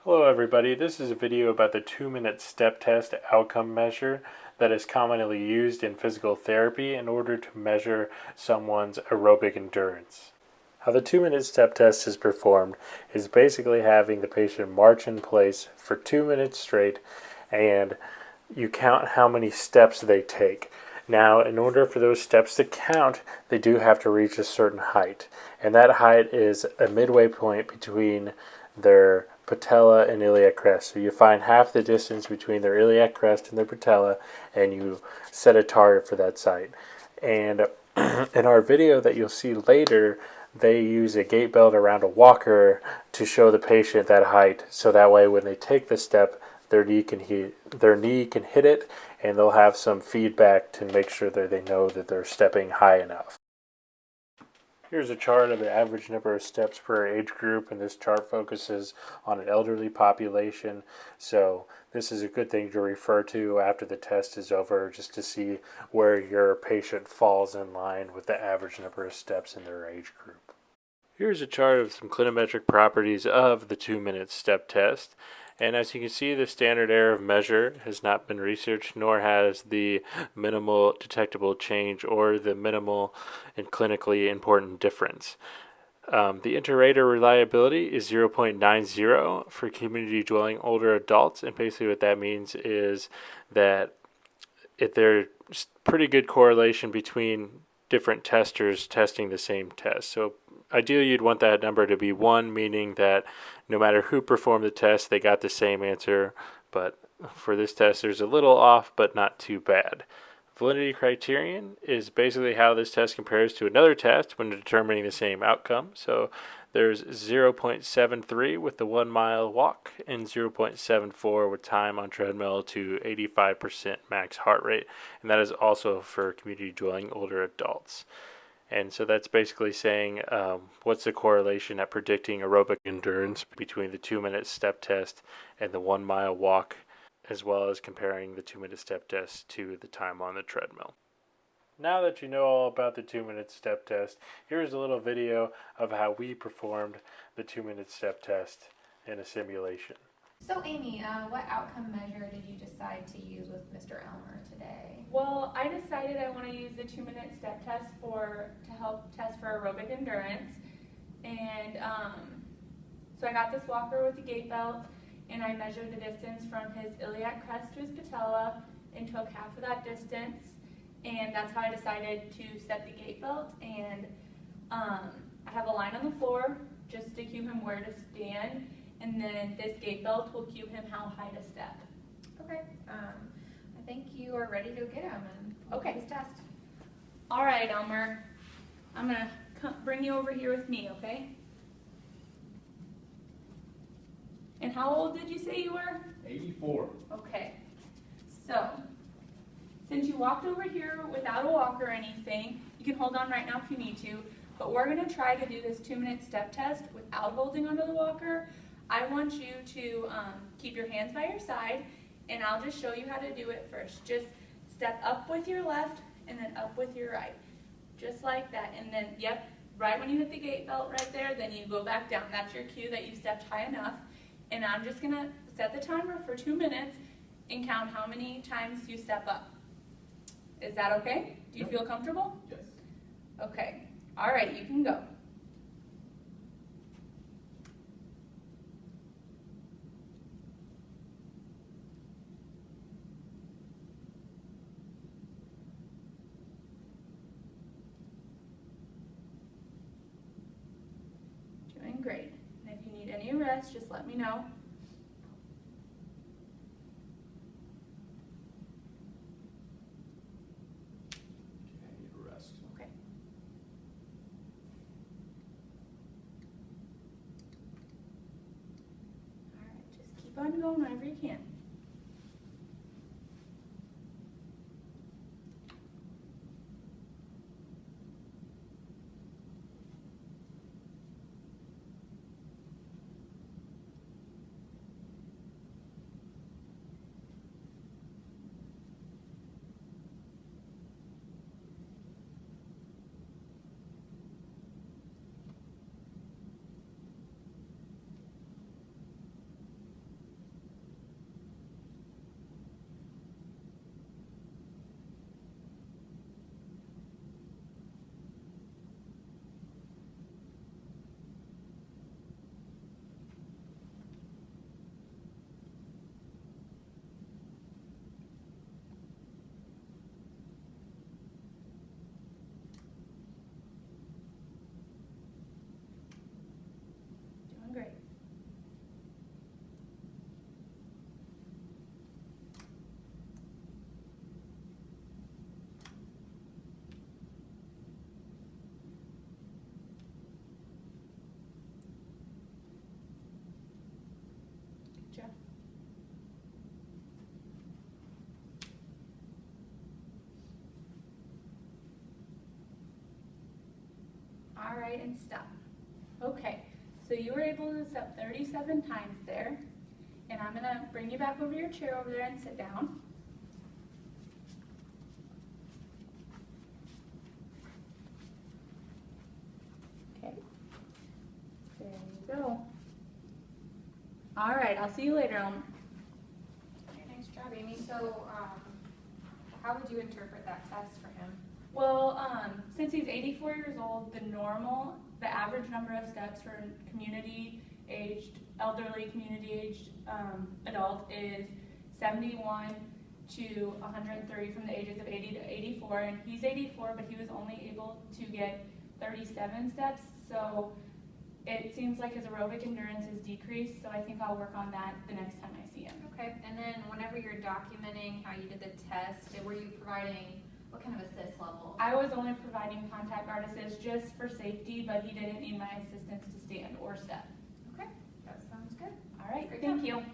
Hello everybody, this is a video about the 2-minute step test outcome measure that is commonly used in physical therapy in order to measure someone's aerobic endurance. How the 2-minute step test is performed is basically having the patient march in place for 2 minutes straight and you count how many steps they take. Now, in order for those steps to count, they do have to reach a certain height, and that height is a midway point between their patella and iliac crest. So you find half the distance between their iliac crest and their patella, and you set a target for that site. And in our video that you'll see later, they use a gait belt around a walker to show the patient that height, so that way when they take the step, their knee can hit it, and they'll have some feedback to make sure that they know that they're stepping high enough. Here's a chart of the average number of steps per age group, and this chart focuses on an elderly population, so this is a good thing to refer to after the test is over, just to see where your patient falls in line with the average number of steps in their age group. Here's a chart of some clinometric properties of the 2-minute step test. And as you can see, the standard error of measure has not been researched, nor has the minimal detectable change or the minimal and clinically important difference. The inter-rater reliability is 0.90 for community dwelling older adults, and basically what that means is that there's pretty good correlation between different testers testing the same test. So ideally you'd want that number to be 1, meaning that no matter who performed the test, they got the same answer. But for this test, there's a little off, but not too bad. Validity criterion is basically how this test compares to another test when determining the same outcome. So there's 0.73 with the 1 mile walk and 0.74 with time on treadmill to 85% max heart rate. And that is also for community dwelling older adults. And so that's basically saying what's the correlation at predicting aerobic endurance between the 2-minute step test and the 1 mile walk, as well as comparing the 2-minute step test to the time on the treadmill. Now that you know all about the 2-minute step test, here's a little video of how we performed the 2-minute step test in a simulation. So Amy, what outcome measure did you decide to use with Mr. Elmer today? Well, I decided I want to use the 2-minute step test to help test for aerobic endurance. And so I got this walker with the gait belt, and I measured the distance from his iliac crest to his patella and took half of that distance. And that's how I decided to set the gait belt. And I have a line on the floor just to cue him where to stand. And then this gait belt will cue him how high to step. Okay. I think you are ready to get him and Okay. his test. All right, Elmer. I'm going to bring you over here with me, okay? And how old did you say you were? 84. Okay. So, since you walked over here without a walker or anything, you can hold on right now if you need to, but we're going to try to do this 2-minute step test without holding onto the walker. I want you to keep your hands by your side, and I'll just show you how to do it first. Just step up with your left and then up with your right. Just like that. And then, yep, right when you hit the gait belt right there, then you go back down. That's your cue that you stepped high enough. And I'm just going to set the timer for 2 minutes and count how many times you step up. Is that okay? Do you feel comfortable? Yes. Okay. All right, you can go. Doing great. And if you need any rest, just let me know. Okay, I need a rest. Okay. All right, just keep on going whenever you can. try and step. Okay, so you were able to step 37 times there. And I'm gonna bring you back over your chair over there and sit down. Okay, there you go. All right, I'll see you later, Elmer. Okay, nice job, Amy. So, how would you interpret that test for him? Well, since he's 84 years old, the average number of steps for a community-aged, elderly community-aged adult is 71 to 130 from the ages of 80 to 84, and he's 84, but he was only able to get 37 steps, so it seems like his aerobic endurance is decreased, so I think I'll work on that the next time I see him. Okay, and then whenever you're documenting how you did the test, were you providing what kind of assist level? I was only providing contact guard assist just for safety, but he didn't need my assistance to stand or step. Okay, that sounds good. All right, Great thank job. you.